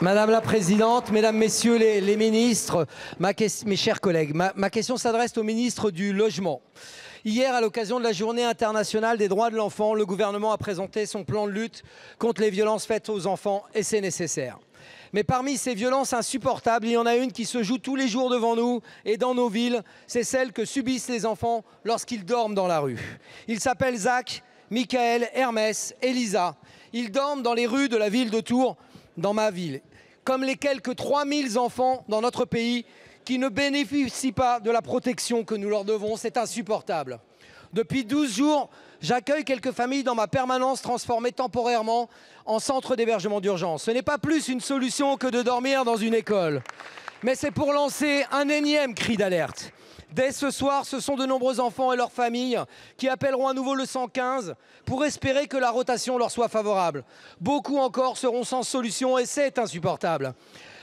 Madame la Présidente, Mesdames, Messieurs les ministres, mes chers collègues, ma question s'adresse au ministre du Logement. Hier, à l'occasion de la Journée internationale des droits de l'enfant, le gouvernement a présenté son plan de lutte contre les violences faites aux enfants et c'est nécessaire. Mais parmi ces violences insupportables, il y en a une qui se joue tous les jours devant nous et dans nos villes, c'est celle que subissent les enfants lorsqu'ils dorment dans la rue. Ils s'appellent Zach, Michael, Hermès, Elisa. Ils dorment dans les rues de la ville de Tours, dans ma ville, comme les quelques 3000 enfants dans notre pays qui ne bénéficient pas de la protection que nous leur devons. C'est insupportable. Depuis 12 jours, j'accueille quelques familles dans ma permanence transformée temporairement en centre d'hébergement d'urgence. Ce n'est pas plus une solution que de dormir dans une école. Mais c'est pour lancer un énième cri d'alerte. Dès ce soir, ce sont de nombreux enfants et leurs familles qui appelleront à nouveau le 115 pour espérer que la rotation leur soit favorable. Beaucoup encore seront sans solution et c'est insupportable.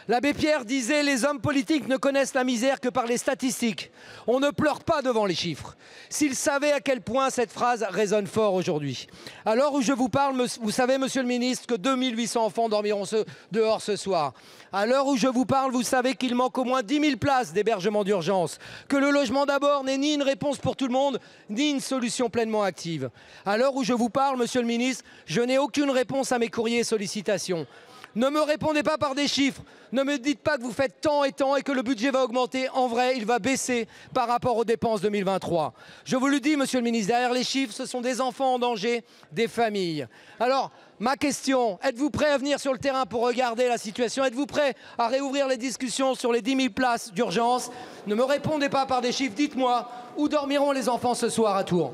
L'abbé Pierre disait « Les hommes politiques ne connaissent la misère que par les statistiques. On ne pleure pas devant les chiffres. » S'ils savaient à quel point cette phrase résonne fort aujourd'hui. À l'heure où je vous parle, vous savez, monsieur le ministre, que 2800 enfants dormiront dehors ce soir. À l'heure où je vous parle, vous savez qu'il manque au moins 10 000 places d'hébergement d'urgence. Que le logement d'abord n'est ni une réponse pour tout le monde, ni une solution pleinement active. À l'heure où je vous parle, monsieur le ministre, je n'ai aucune réponse à mes courriers et sollicitations. Ne me répondez pas par des chiffres. Ne me dites pas que vous faites tant et tant et que le budget va augmenter. En vrai, il va baisser par rapport aux dépenses 2023. Je vous le dis, monsieur le ministre, derrière les chiffres, ce sont des enfants en danger, des familles. Alors, ma question, êtes-vous prêt à venir sur le terrain pour regarder la situation? Êtes-vous prêt à réouvrir les discussions sur les 10 000 places d'urgence? Ne me répondez pas par des chiffres. Dites-moi, où dormiront les enfants ce soir à Tours?